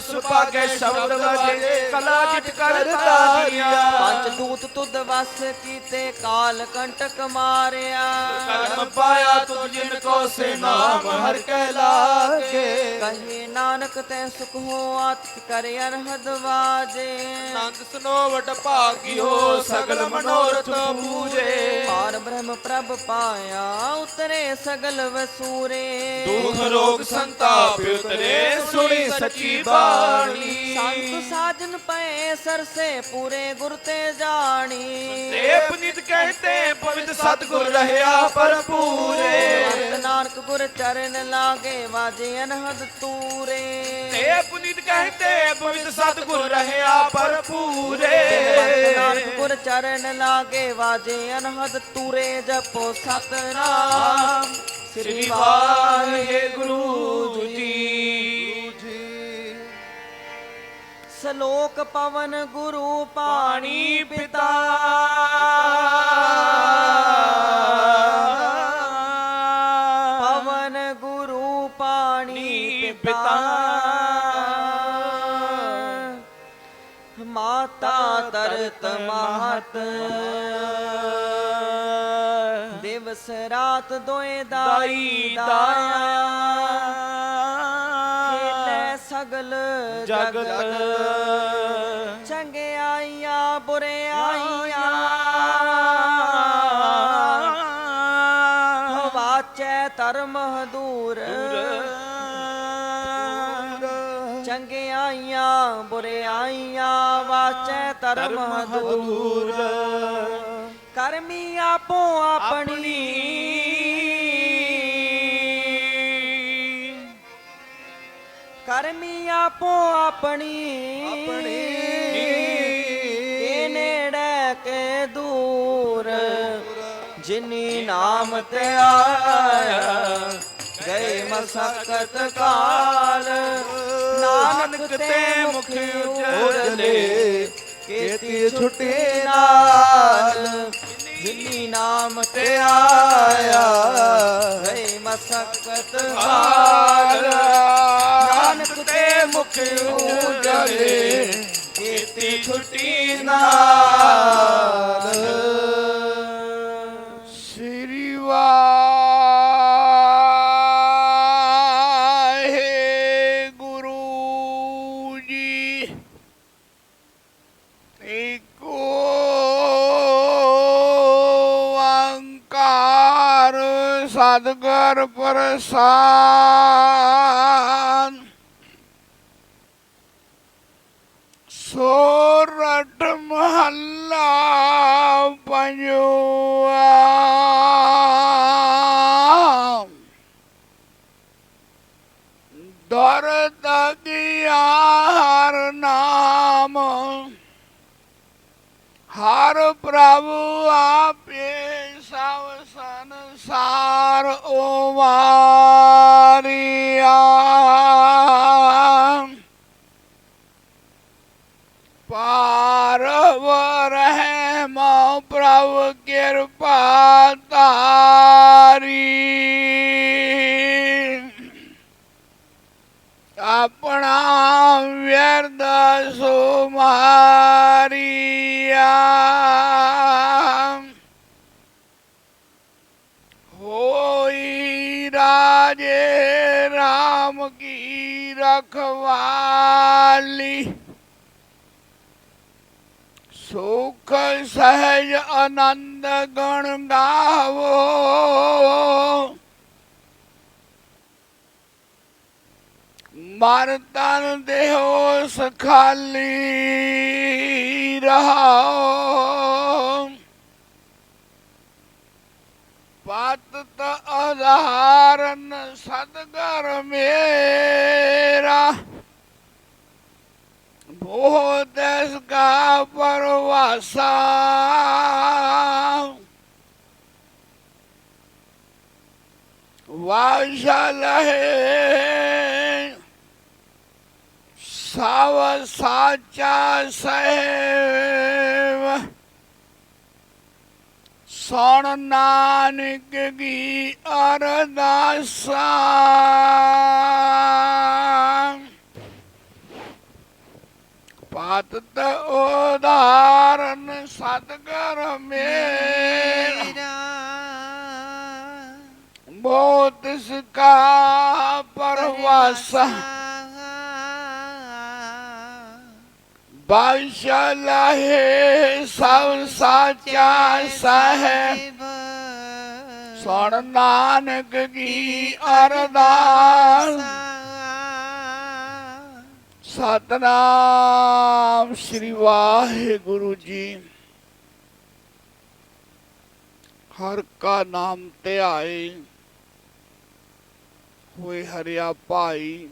B: ਸੁਭਾਗੈ ਸ਼ਬਦ ਵਜੇ ਕਲਾ ਜਿਤ ਕਰ ਤਾਰੀਆਂ
C: ਪੰਜ ਦੂਤ ਤੁਧ ਵਸ ਕੀਤੇ ਕਾਲ ਕੰਟਕ ਮਾਰਿਆ
B: ਕਰਮ ਪਾਇਆ ਤੁਧ ਜਿਨ ਕੋ ਸੇ ਨਾਮ ਹਰ ਕਹਿ ਲਾਗੇ
C: ਕਹੇ ਨਾਨਕ ਤੈ ਸੁਖ ਹੋ ਆਤ ਕਰ ਅਰਹਦ ਵਾਜੇ
B: ਆਨੰਦ ਸੁਨੋ ਵਡ ਭਾਗਿਓ ਸਗਲ ਮਨੋਰਥ ਪੂਜੇ
C: ਪਾਰ ਬ੍ਰਹਮ ਪ੍ਰਭ ਪਾਇਆ ਉਤਰੇ ਸਗਲ ਵਸੂਰੇ
B: ਦੁਖ ਰੋਗ ਸੰਤਾਪ ਉਤਰੇ ਸੁਣੀ ਸੱਚੀ ਬਾਣੀ
C: ਸੰਤ ਸਾਜਨ ਪਏ ਸਰਸੇ ਪੂਰੇ ਗੁਰ ਤੇ ਜਾਣੀ
B: ਤੇ ਪੁਨੀਤ ਕਹਤੇ ਪਵਿੱਤ ਸਤਿਗੁਰ ਰਹਿਆ ਭਰਪੂਰੇ
C: ਅੰਤ ਨਾਨਕ ਗੁਰ ਚਰਨ ਲਾਗੇ ਵਾਜੇ ਅਨਹਦ ਤੂਰੇ
B: ਤੇ ਪੁਨੀਤ ਕਹਤੇ ਪਵਿੱਤ ਸਤਿਗੁਰ ਰਹਿਆ ਭਰਪੂਰੇ
C: ਅੰਤ ਨਾਨਕ ਗੁਰ ਚਰਨ ਲਾਗੇ ਵਾਜੇ ਅਨਹਦ ਤੂਰੇ ਜਪੋ ਸਤਨਾਮ
B: ਸ੍ਰੀ ਵਾਹਿਗੁਰੂ ਜੀ
C: ਸ਼ਲੋਕ ਪਵਨ ਗੁਰੂ ਪਾਣੀ ਪਿਤਾ ਪਵਨ ਗੁਰੂ ਪਾਣੀ ਪਿਤਾ ਮਾਤਾ ਤਰਤ ਮਹਤ ਦਿਵਸ ਰਾਤ ਦੋਏ ਦਾਈ ਦਾਇਆ ਖੇਲੇ ਸਗਲ ਜਗਤ ਚੰਗਿਆਈਆਂ ਬੁਰਿਆਈਆਂ ਵਾਚੈ ਧਰਮ ਦੂਰ ਚੰਗਿਆਈਆਂ ਬੁਰਿਆਈਆਂ ਵਾਚੈ ਧਰਮ ਦੂਰ ਕਰਮੀ ਆਪੋ ਆਪਣੀ ਕਰਮੀ ਆਪੋ ਆਪਣੀ ਕੇ ਨੇੜੇ ਕੇ ਦੂਰ ਜਿਨੀ ਨਾਮ ਤੇ ਆਇਆ ਗਏ ਮਸਕਤ ਕਾਲ ਨਾਨਕ ਤੇ ਮੁਖ ਉਜਲੇ ਕੀਤੀ ਛੁੱਟੀ ਨਾਲ ਜਿਨੀ ਨਾਮ ਤੇ ਆਇਆ ਗਏ ਮਸਕਤ ਕਾਲ ਨਾਨਕ ਤੇ ਮੁਖ ਉਜਲੇ ਕੀਤੀ ਛੁੱਟੀ ਨਾਲ।
A: ਸ੍ਰੀ ਵਾਹਿਗੁਰੂ ਜੀ। ਏਕ ਓੰਕਾਰ ਸਤਿਗੁਰ ਪ੍ਰਸਾਦਿ। ਸੋਰਠ ਮਹੱਲਾ ਪੰਜਵਾ। ਦਰਦ ਗਿਆ ਹਰ ਨਾਮ ਹਰ ਪ੍ਰਭੂ ਆਪੇ ਸਭ ਸੰਸਾਰ ਉਵਾਰਿਆ। ਪਾਰ ਰਹਿਮ ਪ੍ਰਭ ਕਿਰਪਾ ਧਾਰੀ। ਆਪਣਾ ਵਿਰਦ ਸੁਮਾਰੀਆ। ਹੋਈ ਰਾਜੇ ਰਾਮ ਕੀ ਰਖਵਾਲੀ। ਸੁਖ ਸਹਿਜ ਆਨੰਦ ਗੁਣ ਗਾਵੋ। ਮਨ ਤਨ ਦੇਹੋ ਸਖਾਲੀ ਰਹਾਓ। ਪਤਿਤ ਆਧਾਰਨ ਸਤਿਗੁਰ ਮੇਰਾ। ਮੋਹ ਤਿਸ ਕਾ ਪਰਵਾਸਾ। ਵਾਸ਼ਲਹਿ ਸਭ ਸਾਚਾ ਸਹਿਬ। ਸੁਣ ਨਾਨਕ ਕੀ ਅਰਦਾਸਾ। ਪਤਿਤ ਉਧਾਰਨ ਸਤਿਗੁਰ ਮੇਰਾ। ਮੋਹ ਤਿਸ ਕਾ ਪਰਵਾਸਾ। ਬਾਸ਼ਲਹਿ ਸਭ ਸਾਚਾ ਸਾਹਿਬ। ਸੁਣ ਨਾਨਕ ਕੀ ਅਰਦਾਸ। ਸਤਨਾਮ ਸ੍ਰੀ ਵਾਹਿਗੁਰੂ ਜੀ। ਹਰ ਕਾ ਨਾਮ ਧਿਆਏ ਹੋਏ ਹਰਿਆ ਭਾਈ।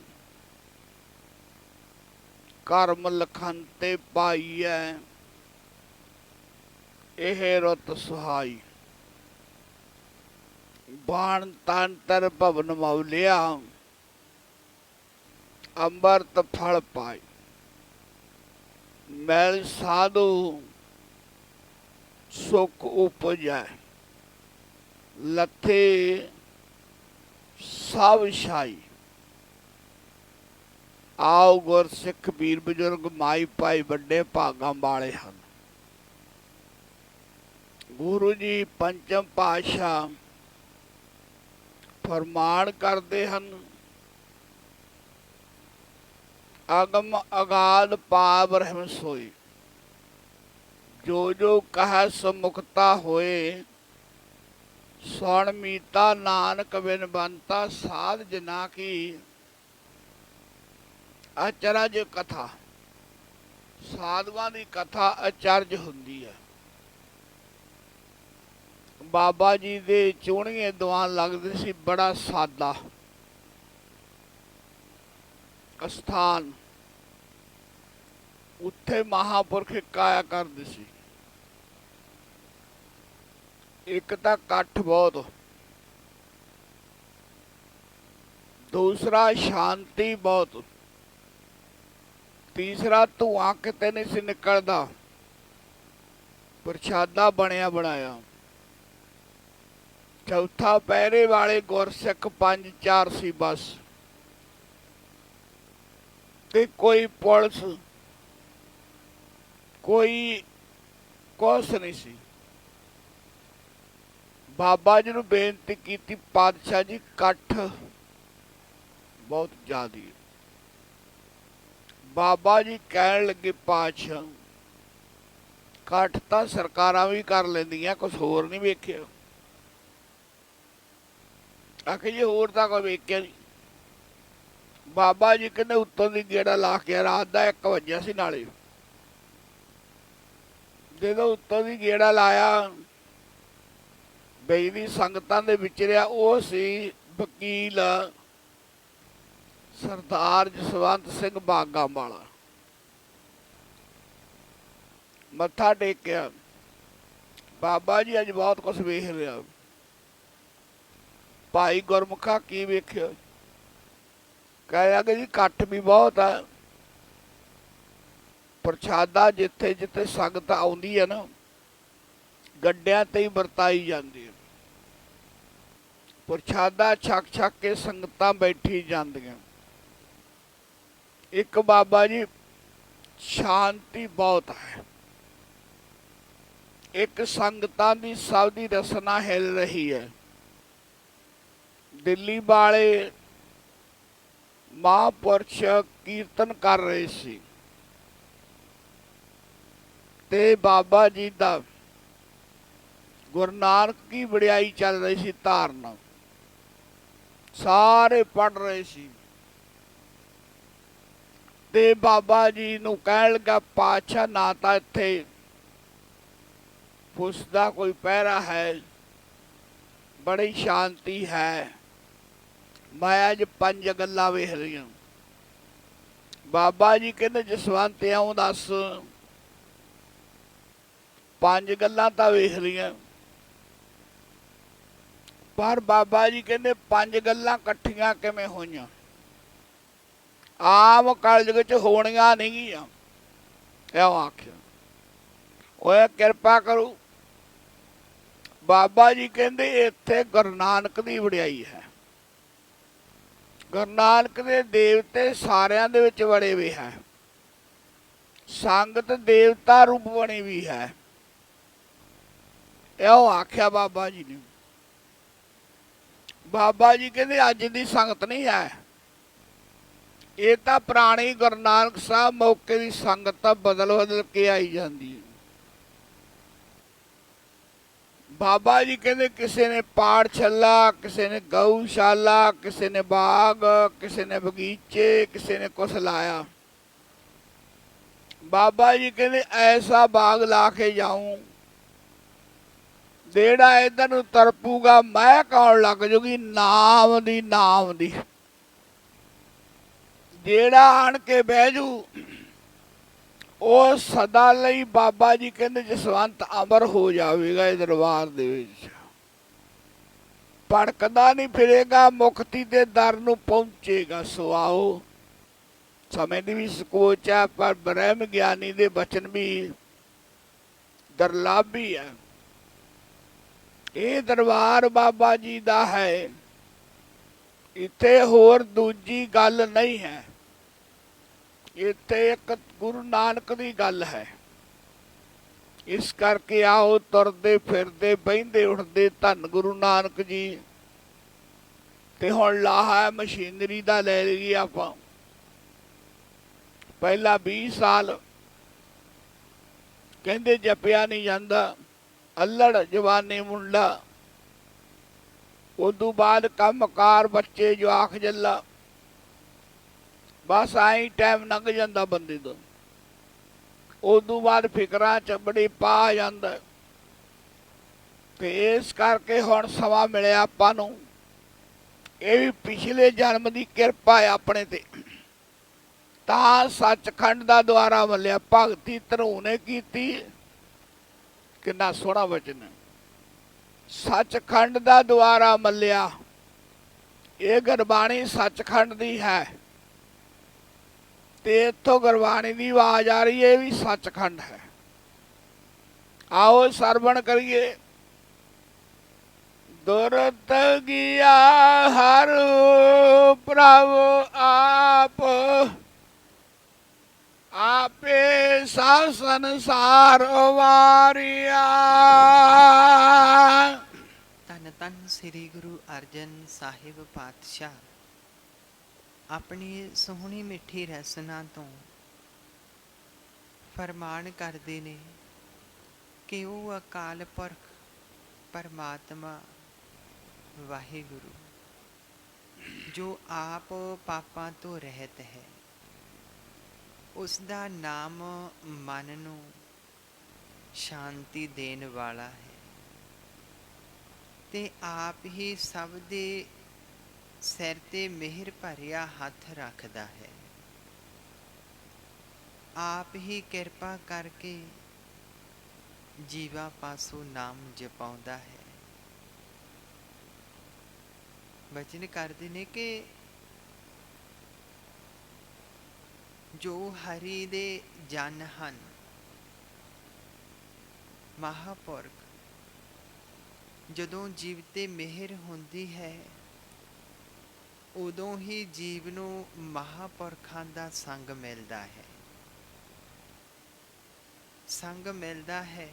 A: ਕਰਮ ਲਖਨ ਤੇ ਪਾਈਐ ਇਹ ਰੁੱਤ ਸੁਹਾਈ। ਬਾਣ ਤਨ ਤਰ ਭਵਨ ਮੌਲਿਆ ਅੰਮ੍ਰਿਤ ਫਲ ਪਾਈ। ਮੈਲ ਸਾਧੂ ਸੁਖ ਉਪਜੈ ਲੱਥੇ ਸਭ ਛਾਈ। ਆਓ ਗੁਰ ਸਿੱਖ ਵੀਰ ਬਜ਼ੁਰਗ ਮਾਈ ਭਾਈ ਵੱਡੇ ਭਾਗਾਂ ਵਾਲੇ ਹਨ। ਗੁਰੂ ਜੀ ਪੰਚਮ ਪਾਤਸ਼ਾਹ ਫਰਮਾਨ ਕਰਦੇ ਹਨ। ਅਗਮ ਅਗਾਧ ਪਾਵ ਰਹਿਮ ਸੋਈ। ਜੋ ਜੋ ਕਹੈ ਸੋ ਮੁਕਤਾ ਹੋਏ। ਸੁਣ ਮੀਤਾ ਨਾਨਕ ਬਿਨ ਬੰਤਾ ਸਾਧ ਜਨਾ ਕੀ। ਅਚਰਜ ਕਥਾ। ਸਾਧੂਆਂ ਦੀ ਕਥਾ ਅਚਰਜ ਹੁੰਦੀ ਹੈ। ਬਾਬਾ ਜੀ ਦੇ ਚੋਣੀਏ ਦੀਵਾਨ ਲੱਗਦੇ ਸੀ ਬੜਾ ਸਾਦਾ। ਅਸਥਾਨ ਉੱਥੇ ਮਹਾਂਪੁਰਖ ਇੱਕ ਆਇਆ ਕਰਦੇ ਸੀ। ਇੱਕ ਤਾਂ ਇਕੱਠ ਬਹੁਤ, ਦੂਸਰਾ ਸ਼ਾਂਤੀ ਬਹੁਤ, ਤੀਸਰਾ ਧੂਆਂ ਕਿਤੇ ਨਹੀਂ ਸੀ ਨਿਕਲਦਾ, ਪ੍ਰਸ਼ਾਦਾ ਬਣਿਆ ਬਣਾਇਆ, ਚੌਥਾ ਪਹਿਰੇ ਵਾਲੇ ਗੁਰਸਿੱਖ 5-4 ਸੀ ਬਸ, ਤੇ ਕੋਈ ਪੁਲਿਸ ਕੋਈ ਕੁਛ ਨਹੀਂ ਸੀ। ਬਾਬਾ ਜੀ ਨੂੰ ਬੇਨਤੀ ਕੀਤੀ, ਪਾਤਸ਼ਾਹ ਜੀ ਇਕੱਠ ਬਹੁਤ ਜ਼ਿਆਦਾ ਹੈ। ਬਾਬਾ ਜੀ ਕਹਿਣ ਲੱਗੇ, ਪਾਤਸ਼ਾਹ ਇਕੱਠ ਤਾਂ ਸਰਕਾਰਾਂ ਵੀ ਕਰ ਲੈਂਦੀਆਂ, ਕੁਛ ਹੋਰ ਨਹੀਂ ਵੇਖਿਆ। ਆਖੇ ਜੀ ਹੋਰ ਤਾਂ ਕੋਈ ਵੇਖਿਆ ਨਹੀਂ। ਬਾਬਾ ਜੀ ਕਹਿੰਦੇ ਉੱਤੋਂ ਦੀ ਗੇੜਾ ਲਾ ਕੇ, ਰਾਤ ਦਾ 1 ਵਜਿਆ ਸੀ ਨਾਲੇ, ਜਦੋਂ ਉੱਤੋਂ ਦੀ ਗੇੜਾ ਲਾਇਆ, ਬੇਦੀ ਸੰਗਤਾਂ ਦੇ ਵਿਚਰਿਆ, ਉਹ ਸੀ ਵਕੀਲ ਸਰਦਾਰ ਜਸਵੰਤ ਸਿੰਘ ਬਾਗਾ ਵਾਲਾ। ਮੱਥਾ ਟੇਕਿਆ, ਬਾਬਾ ਜੀ ਅੱਜ ਬਹੁਤ ਕੁਛ ਵੇਖ ਲਿਆ। ਭਾਈ ਗੁਰਮੁਖਾ ਕੀ ਵੇਖਿਆ? ਕਹਿਆ ਕਿ ਜੀ ਇਕੱਠ ਵੀ ਬਹੁਤ ਆ, ਪ੍ਰਸ਼ਾਦਾ ਜਿੱਥੇ ਜਿੱਥੇ ਸੰਗਤ ਆਉਂਦੀ ਹੈ ਨਾ, ਗੱਡਿਆਂ ਤੇ ਹੀ ਵਰਤਾਈ ਜਾਂਦੀ ਹੈ। ਪ੍ਰਸ਼ਾਦਾ ਛਕ ਛਕ ਕੇ ਸੰਗਤਾਂ ਬੈਠੀ ਜਾਂਦੀਆਂ। ਇੱਕ ਬਾਬਾ ਜੀ ਸ਼ਾਂਤੀ ਬਹੁਤ ਹੈ, ਇੱਕ ਸੰਗਤਾਂ ਦੀ ਸਭ ਦੀ ਰਸਨਾ ਹਿਲ ਰਹੀ ਹੈ। ਦਿੱਲੀ ਵਾਲੇ ਮਹਾਂਪੁਰਸ਼ ਕੀਰਤਨ ਕਰ ਰਹੇ ਸੀ ਤੇ ਬਾਬਾ ਜੀ ਦਾ ਗੁਰੂ ਨਾਨਕ ਦੀ ਵਡਿਆਈ ਚੱਲ ਰਹੀ ਸੀ, ਧਾਰਨਾ ਸਾਰੇ ਪੜ ਰਹੇ ਸੀ। ਤੇ ਬਾਬਾ ਜੀ ਨੂੰ ਕਹਿਣ ਲੱਗਾ, ਪਾਤਸ਼ਾਹ ਨਾ ਤਾਂ ਇੱਥੇ ਪੁਲਿਸ ਦਾ ਕੋਈ ਪਹਿਰਾ ਹੈ, ਬੜੀ ਸ਼ਾਂਤੀ ਹੈ, ਮੈਂ ਅੱਜ 5 ਗੱਲਾਂ ਵੇਖ ਰਹੀਆਂ। ਬਾਬਾ ਜੀ ਕਹਿੰਦੇ, ਜਸਵੰਤ ਇਉਂ ਦੱਸ, 5 ਗੱਲਾਂ ਤਾਂ ਵੇਖ ਲਈਆਂ, ਪਰ ਬਾਬਾ ਜੀ ਕਹਿੰਦੇ 5 ਗੱਲਾਂ ਇਕੱਠੀਆਂ ਕਿਵੇਂ ਹੋਈਆਂ? ਆਮ ਕਲਯੁਗ ਚ ਹੋਣੀਆਂ ਨਹੀਂ ਗੀਆਂ। ਇਉਂ ਆਖਿਆ। ਓਏ ਕਿਰਪਾ ਕਰੋ। ਬਾਬਾ ਜੀ ਕਹਿੰਦੇ ਇੱਥੇ ਗੁਰੂ ਨਾਨਕ ਦੀ ਵਡਿਆਈ ਹੈ, ਗੁਰੂ ਨਾਨਕ ਦੇ ਦੇਵਤੇ ਸਾਰਿਆਂ ਦੇ ਵਿੱਚ ਵੜੇ ਵੀ ਹੈ, ਸੰਗਤ ਦੇਵਤਾ ਰੂਪ ਬਣੀ ਵੀ ਹੈ। ਇਉਂ ਆਖਿਆ ਬਾਬਾ ਜੀ ਨੇ। ਬਾਬਾ ਜੀ ਕਹਿੰਦੇ ਅੱਜ ਦੀ ਸੰਗਤ ਨਹੀਂ ਹੈ, ਇਹ ਤਾਂ ਪੁਰਾਣੀ ਗੁਰੂ ਨਾਨਕ ਸਾਹਿਬ ਮੌਕੇ ਦੀ ਸੰਗਤ ਬਦਲ ਬਦਲ ਕੇ ਆਈ ਜਾਂਦੀ ਹੈ। ਬਾਬਾ ਜੀ ਕਹਿੰਦੇ ਕਿਸੇ ਨੇ ਪਾਠਸ਼ਾਲਾ, ਕਿਸੇ ਨੇ ਗਊਸ਼ਾਲਾ, ਕਿਸੇ ਨੇ ਬਾਗ, ਕਿਸੇ ਨੇ ਬਗੀਚੇ, ਕਿਸੇ ਨੇ ਕੁਛ ਲਾਇਆ। ਬਾਬਾ ਜੀ ਕਹਿੰਦੇ ਐਸਾ ਬਾਗ ਲਾ ਕੇ ਜਾਊਂ ਜਿਹੜਾ ਇਧਰ ਨੂੰ ਤਰਪੂਗਾ, ਮਹਿਕ ਆਉਣ ਲੱਗ ਜੂਗੀ ਨਾਮ ਦੀ, ਨਾਮ ਦੀ। ਜਿਹੜਾ ਆਣ ਕੇ ਬਹਿ ਜੂ ਉਹ ਸਦਾ ਲਈ ਬਾਬਾ ਜੀ ਕਹਿੰਦੇ ਜਸਵੰਤ ਅਮਰ ਹੋ ਜਾਵੇਗਾ ਇਹ ਦਰਬਾਰ ਦੇ ਵਿੱਚ, ਭੜਕਦਾ ਨਹੀਂ ਫਿਰੇਗਾ, ਮੁਕਤੀ ਦੇ ਦਰ ਨੂੰ ਪਹੁੰਚੇਗਾ। ਸੋ ਆਓ, ਸਮੇਂ ਦੀ ਵੀ ਸਕੋਚ ਹੈ, ਪਰ ਬ੍ਰਹਮ ਗਿਆਨੀ ਦੇ ਬਚਨ ਵੀ ਦੁਰਲੱਭ ਹੀ ਹੈ। ਇਹ ਦਰਬਾਰ ਬਾਬਾ ਜੀ ਦਾ ਹੈ, ਇੱਥੇ ਹੋਰ ਦੂਜੀ ਗੱਲ ਨਹੀਂ ਹੈ। ਇੱਥੇ ਇੱਕ ਗੁਰੂ ਨਾਨਕ ਦੀ ਗੱਲ ਹੈ। ਇਸ ਕਰਕੇ ਆਓ, ਤੁਰਦੇ ਫਿਰਦੇ ਬਹਿੰਦੇ ਉੱਠਦੇ ਧੰਨ ਗੁਰੂ ਨਾਨਕ ਜੀ। ਤੇ ਹੁਣ ਲਾਹਾ ਮਸ਼ੀਨਰੀ ਦਾ ਲੈ ਲਈਏ ਆਪਾਂ। ਪਹਿਲਾਂ 20 ਸਾਲ ਕਹਿੰਦੇ ਜਪਿਆ ਨਹੀਂ ਜਾਂਦਾ, ਅੱਲੜ ਜਵਾਨੀ ਮੁੰਡਾ। ਉਦੋਂ ਬਾਅਦ ਕੰਮਕਾਰ, ਬੱਚੇ, ਜਵਾਕ ਜੱਲਾ, ਬਸ ਆਈ ਟਾਈਮ ਲੰਘ ਜਾਂਦਾ ਬੰਦੇ ਦਾ। ਉਦੋਂ ਬਾਅਦ ਫਿਕਰਾਂ ਚ ਬੜੀ ਪਾ ਜਾਂਦਾ। ਤੇ ਇਸ ਕਰਕੇ ਹੁਣ ਸਮਾਂ ਮਿਲਿਆ ਆਪਾਂ ਨੂੰ, ਇਹ ਵੀ ਪਿਛਲੇ ਜਨਮ ਦੀ ਕਿਰਪਾ ਹੈ ਆਪਣੇ ਤੇ। ਤਾਂ ਸੱਚਖੰਡ ਦਾ ਦੁਆਰਾ ਮੱਲਿਆ। ਭਗਤੀ ਧਰੂ ਨੇ ਕੀਤੀ। ਕਿੰਨਾ ਸੋਹਣਾ ਵਚਨ ਹੈ। ਸੱਚਖੰਡ ਦਾ ਦੁਆਰਾ ਮੱਲਿਆ। ਇਹ ਗੁਰਬਾਣੀ ਸੱਚਖੰਡ ਦੀ ਹੈ ਤੇ ਇੱਥੋਂ ਗੁਰਬਾਣੀ ਦੀ ਆਵਾਜ਼ ਆ ਰਹੀ ਹੈ, ਇਹ ਵੀ ਸੱਚਖੰਡ ਹੈ। ਆਓ ਸਰਵਣ ਕਰੀਏ। ਦੁਰਤ ਗਿਆ ਹਰ ਪ੍ਰਭ ਆਪ, ਆਪੇ ਸਭ ਸੰਸਾਰ ਵਾਰਿਆ।
E: ਧੰਨ ਧੰਨ ਸ੍ਰੀ ਗੁਰੂ ਅਰਜਨ ਸਾਹਿਬ ਪਾਤਸ਼ਾਹ ਆਪਣੀ ਸੋਹਣੀ ਮਿੱਠੀ ਰਸਨਾ ਤੋਂ ਫਰਮਾਨ ਕਰਦੇ ਨੇ ਕਿ ਉਹ ਅਕਾਲ ਪੁਰਖ ਪਰਮਾਤਮਾ ਵਾਹਿਗੁਰੂ ਜੋ ਆਪ ਪਾਪਾਂ ਤੋਂ ਰਹਿਤ ਹੈ, ਉਸ ਦਾ ਨਾਮ ਮਨ ਨੂੰ ਸ਼ਾਂਤੀ ਦੇਣ ਵਾਲਾ ਹੈ ਤੇ ਆਪ ਹੀ ਸਭ ਦੇ ਸਿਰ ਤੇ ਮਿਹਰ ਭਰਿਆ ਹੱਥ ਰੱਖਦਾ ਹੈ। ਆਪ ਹੀ ਕਿਰਪਾ ਕਰਕੇ ਜੀਵਾਂ ਪਾਸੋਂ ਨਾਮ ਜਪਾਉਂਦਾ ਹੈ। ਬਚਨ ਕਰਦੇ ਨੇ ਕਿ ਜੋ ਹਰੀ ਦੇ ਜਨ ਹਨ, ਮਹਾਪੁਰਖ, ਜਦੋਂ ਜੀਵ ਤੇ ਮਿਹਰ ਹੁੰਦੀ ਹੈ ਉਦੋਂ ਹੀ ਜੀਵ ਨੂੰ ਮਹਾਪੁਰਖਾਂ ਦਾ ਸੰਗ ਮਿਲਦਾ ਹੈ। ਸੰਗ ਮਿਲਦਾ ਹੈ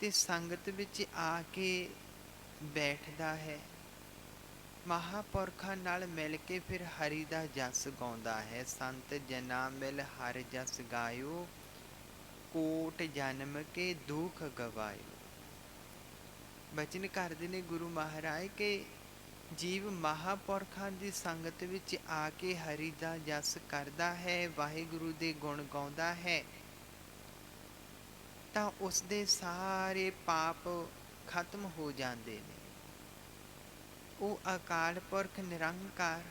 E: ਤੇ ਸੰਗਤ ਵਿੱਚ ਆ ਕੇ ਬੈਠਦਾ ਹੈ। ਮਹਾਪੁਰਖਾਂ ਨਾਲ ਮਿਲ ਕੇ ਫਿਰ ਹਰੀ ਦਾ ਜਸ ਗਾਉਂਦਾ ਹੈ। ਸੰਤ ਜਨਾ ਮਿਲ ਹਰ ਜਸ ਗਾਇਓ, ਕੋਟ ਜਨਮ ਕੇ ਦੁਖ ਗਵਾਇਓ। ਬਚਨ ਕਰਦੇ ਨੇ ਗੁਰੂ ਮਹਾਰਾਜ ਕਿ ਜੀਵ ਮਹਾਪੁਰਖਾਂ ਦੀ ਸੰਗਤ ਵਿੱਚ ਆ ਕੇ ਹਰੀ ਦਾ ਜਸ ਕਰਦਾ ਹੈ, ਵਾਹਿਗੁਰੂ ਦੇ ਗੁਣ ਗਾਉਂਦਾ ਹੈ, ਤਾਂ ਉਸ ਦੇ ਸਾਰੇ ਪਾਪ ਖਤਮ ਹੋ ਜਾਂਦੇ ਨੇ। ਉਹ ਅਕਾਲ ਪੁਰਖ ਨਿਰੰਕਾਰ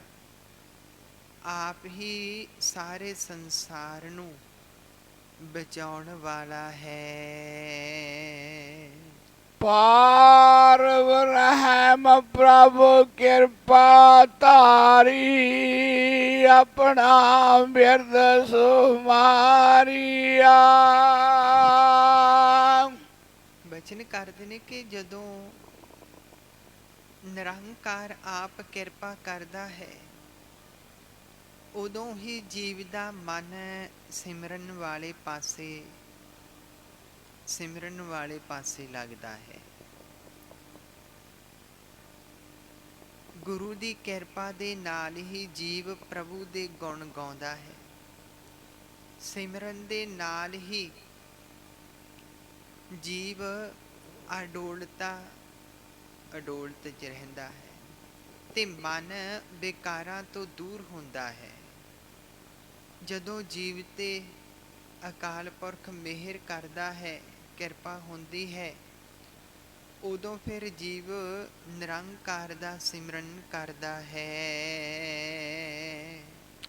E: ਆਪ ਹੀ ਸਾਰੇ ਸੰਸਾਰ ਨੂੰ ਬਚਾਉਣ ਵਾਲਾ ਹੈ।
A: ਪਾਰ ਰਹਿਮ ਪ੍ਰਭ ਕਿਰਪਾ ਧਾਰੀ, ਆਪਣਾ ਬਿਰਦ ਸੁਮਾਰੀਆ।
E: ਬਚਨ ਕਰਦੇ ਨੇ ਕਿ ਜਦੋਂ ਨਿਰੰਕਾਰ ਆਪ ਕਿਰਪਾ ਕਰਦਾ ਹੈ ਉਦੋਂ ਹੀ ਜੀਵ ਦਾ ਮਨ ਸਿਮਰਨ ਵਾਲੇ ਪਾਸੇ ਲੱਗਦਾ ਹੈ। ਗੁਰੂ ਦੀ ਕਿਰਪਾ ਦੇ ਨਾਲ ਹੀ ਜੀਵ ਪ੍ਰਭੂ ਦੇ ਗੁਣ ਗਾਉਂਦਾ ਹੈ। ਸਿਮਰਨ ਦੇ ਨਾਲ ਹੀ ਜੀਵ ਅਡੋਲਤ ਚ ਰਹਿੰਦਾ ਹੈ ਤੇ ਮਨ ਬੇਕਾਰਾਂ ਤੋਂ ਦੂਰ ਹੁੰਦਾ ਹੈ। ਜਦੋਂ ਜੀਵ ਤੇ ਅਕਾਲ ਪੁਰਖ ਮਿਹਰ ਕਰਦਾ ਹੈ, ਕਿਰਪਾ ਹੁੰਦੀ ਹੈ, ਉਦੋਂ ਫਿਰ ਜੀਵ ਨਿਰੰਕਾਰ ਦਾ ਸਿਮਰਨ ਕਰਦਾ ਹੈ।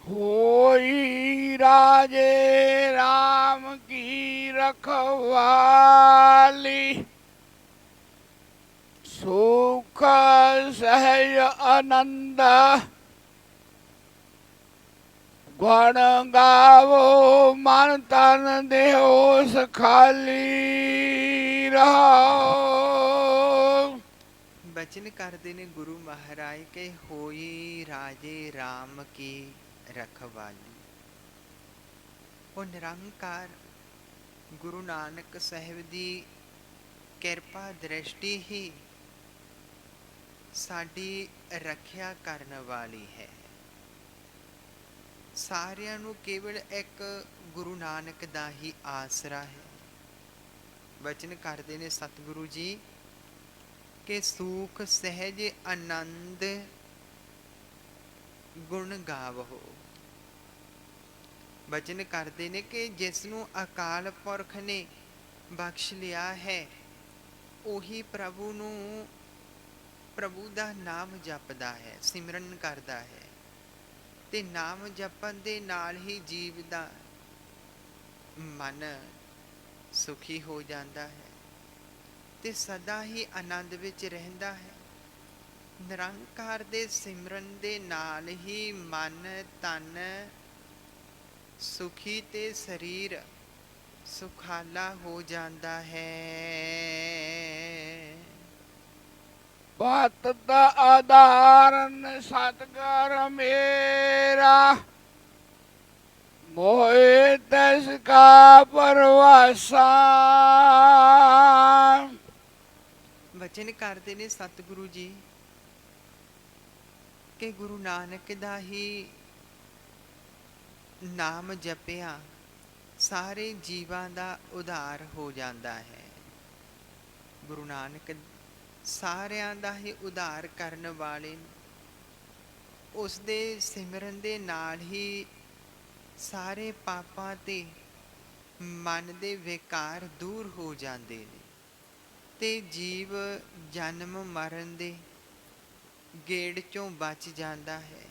A: ਹੋਈ ਰਾਜੇ ਰਾਮ ਕੀ ਰਖਵਾਲੀ, ਸੁਖ ਸਹਿਜ ਆਨੰਦ, ਗੁਣ ਗਾਵੋ ਮਨ ਤਨ ਦੇਹੁ ਸਖਾਲੀ ਰਹਾਉ।
E: ਬਚਨ ਕਰਦੇ ਨੇ ਗੁਰੂ ਮਹਾਰਾਜ ਕੇ ਹੋਈ ਰਾਜੇ ਰਾਮ ਕੀ ਰਖਵਾਲੀ। ਉਹ ਨਿਰੰਕਾਰ ਗੁਰੂ ਨਾਨਕ ਸਾਹਿਬ ਦੀ ਕਿਰਪਾ ਦ੍ਰਿਸ਼ਟੀ ਹੀ ਸਾਡੀ ਰੱਖਿਆ ਕਰਨ ਵਾਲੀ ਹੈ। ਸਾਰਿਆਂ ਨੂੰ ਕੇਵਲ ਇੱਕ ਗੁਰੂ ਨਾਨਕ ਦਾ ਹੀ ਆਸਰਾ ਹੈ। ਬਚਨ ਕਰਦੇ ਨੇ ਸਤਿਗੁਰੂ ਜੀ ਕਿ ਸੁਖ ਸਹਿਜ ਆਨੰਦ ਗੁਣ ਗਾਵੋ। ਬਚਨ ਕਰਦੇ ਨੇ ਕਿ ਜਿਸ ਨੂੰ ਅਕਾਲ ਪੁਰਖ ਨੇ ਬਖਸ਼ ਲਿਆ ਹੈ ਉਹੀ ਪ੍ਰਭੂ ਦਾ ਨਾਮ ਜਪਦਾ ਹੈ, ਸਿਮਰਨ ਕਰਦਾ ਹੈ ਤੇ ਨਾਮ ਜਪਣ ਦੇ ਨਾਲ ਹੀ ਜੀਵ ਦਾ ਮਨ ਸੁਖੀ ਹੋ ਜਾਂਦਾ ਹੈ ਤੇ ਸਦਾ ਹੀ ਆਨੰਦ ਵਿੱਚ ਰਹਿੰਦਾ ਹੈ। ਨਿਰੰਕਾਰ ਦੇ ਸਿਮਰਨ ਦੇ ਨਾਲ ਹੀ ਮਨ ਤਨ ਸੁਖੀ ਤੇ ਸਰੀਰ ਸੁਖਾਲਾ ਹੋ ਜਾਂਦਾ ਹੈ।
A: ਬਾਤ ਦਾ ਆਧਾਰਨ ਸਤਿਗੁਰ ਮੇਰਾ, ਮੋਹਿ ਤਿਸ ਕਾ ਪਰਵਾਸਾ।
E: ਵਚਨ ਕਰਦੇ ਨੇ ਸਤਿਗੁਰੂ ਜੀ ਕਿ ਗੁਰੂ ਨਾਨਕ ਦਾ ਹੀ ਨਾਮ ਜਪਿਆ ਸਾਰੇ ਜੀਵਾਂ ਦਾ ਉਧਾਰ ਹੋ ਜਾਂਦਾ ਹੈ। ਗੁਰੂ ਨਾਨਕ ਸਾਰਿਆਂ ਦਾ ਹੀ ਉਧਾਰ ਕਰਨ ਵਾਲੇ, ਉਸ ਦੇ ਸਿਮਰਨ ਦੇ ਨਾਲ ਹੀ ਸਾਰੇ ਪਾਪਾਂ ਤੇ ਮਨ ਦੇ ਵਿਕਾਰ ਦੂਰ ਹੋ ਜਾਂਦੇ ਨੇ ਤੇ ਜੀਵ ਜਨਮ ਮਰਨ ਦੇ ਗੇੜ ਚੋਂ ਬਚ ਜਾਂਦਾ ਹੈ।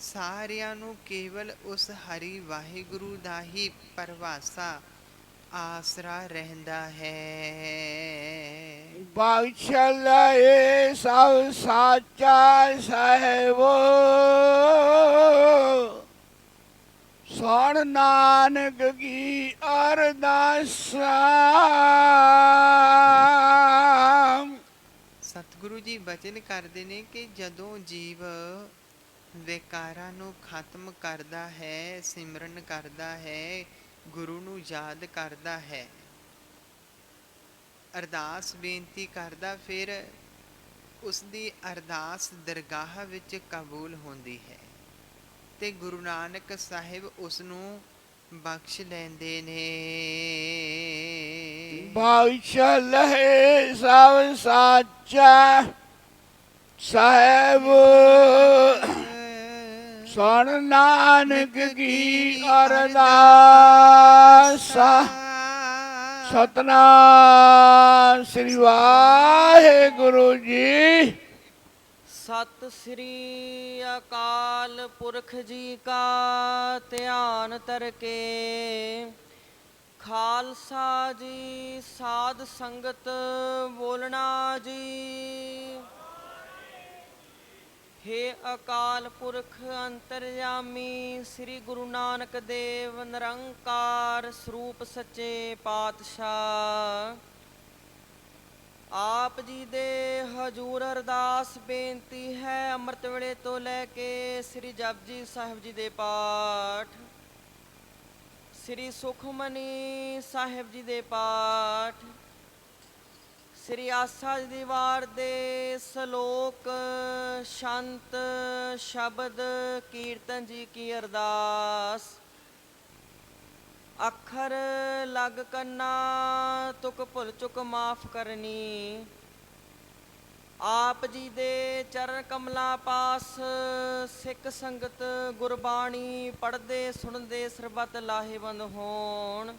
E: ਸਾਰਿਆਂ ਨੂੰ ਕੇਵਲ ਉਸ ਹਰੀ ਵਾਹਿਗੁਰੂ ਦਾ ਹੀ ਪਰਵਾਸਾ ਆਸਰਾ ਰਹਿੰਦਾ ਹੈ।
A: ਬਖਸ਼ਲ ਏ ਸਭ ਸਾਚਾ ਸਾਹਿਬੋ, ਸੁਣ ਨਾਨਕ ਕੀ ਅਰਦਾਸਾਂ।
E: ਸਤਿਗੁਰੂ ਜੀ ਬਚਨ ਕਰਦੇ ਨੇ ਕਿ ਜਦੋਂ ਜੀਵ ਵਿਕਾਰਾਂ ਨੂੰ ਖਤਮ ਕਰਦਾ ਹੈ, ਸਿਮਰਨ ਕਰਦਾ ਹੈ, ਗੁਰੂ ਨੂੰ ਯਾਦ ਕਰਦਾ ਹੈ, ਅਰਦਾਸ ਬੇਨਤੀ ਕਰਦਾ, ਫਿਰ ਉਸ ਦੀ ਅਰਦਾਸ ਦਰਗਾਹ ਵਿੱਚ ਕਬੂਲ ਹੁੰਦੀ ਹੈ ਤੇ ਗੁਰੂ ਨਾਨਕ ਸਾਹਿਬ ਉਸ ਨੂੰ ਬਖਸ਼ ਲੈਂਦੇ ਨੇ।
A: ਬਖਸ਼ਲ ਏ ਸਭ ਸਾਚਾ ਸਾਹਿਬ, ਸੁਣ ਨਾਨਕ ਕੀ ਅਰਦਾਸਾ। ਸਤਿਨਾਮ ਸ੍ਰੀ ਵਾਹਿਗੁਰੂ ਜੀ।
C: ਸਤਿ ਸ੍ਰੀ ਅਕਾਲ ਪੁਰਖ ਜੀ ਕਾ ਧਿਆਨ ਧਰਕੇ, ਖਾਲਸਾ ਜੀ ਸਾਧ ਸੰਗਤ ਬੋਲਣਾ ਜੀ। ਹੇ ਅਕਾਲ ਪੁਰਖ ਅੰਤਰਜਾਮੀ ਸ੍ਰੀ ਗੁਰੂ ਨਾਨਕ ਦੇਵ ਨਿਰੰਕਾਰ ਸਰੂਪ ਸੱਚੇ ਪਾਤਸ਼ਾਹ, ਆਪ ਜੀ ਦੇ ਹਜੂਰ ਅਰਦਾਸ ਬੇਨਤੀ ਹੈ। ਅੰਮ੍ਰਿਤ ਵੇਲੇ ਤੋਂ ਲੈ ਕੇ ਸ੍ਰੀ ਜਪਜੀ ਸਾਹਿਬ ਜੀ ਦੇ ਪਾਠ, ਸ੍ਰੀ ਸੁਖਮਨੀ ਸਾਹਿਬ ਜੀ ਦੇ ਪਾਠ, ਸ੍ਰੀ ਆਸਾ ਜੀ ਦੀ ਵਾਰ ਦੇ ਸ਼ਲੋਕ, ਸ਼ੰਤ ਸ਼ਬਦ ਕੀਰਤਨ ਜੀ ਕੀ ਅਰਦਾਸ। ਅੱਖਰ ਲਗ ਕੰਨਾ ਤੁਕ ਭੁੱਲ ਚੁੱਕ ਮਾਫ ਕਰਨੀ। ਆਪ ਜੀ ਦੇ ਚਰਨ ਕਮਲਾਂ ਪਾਸ ਸਿੱਖ ਸੰਗਤ ਗੁਰਬਾਣੀ ਪੜ੍ਹਦੇ ਸੁਣਦੇ ਸਰਬੱਤ ਲਾਹੇਵੰਦ ਹੋਣ।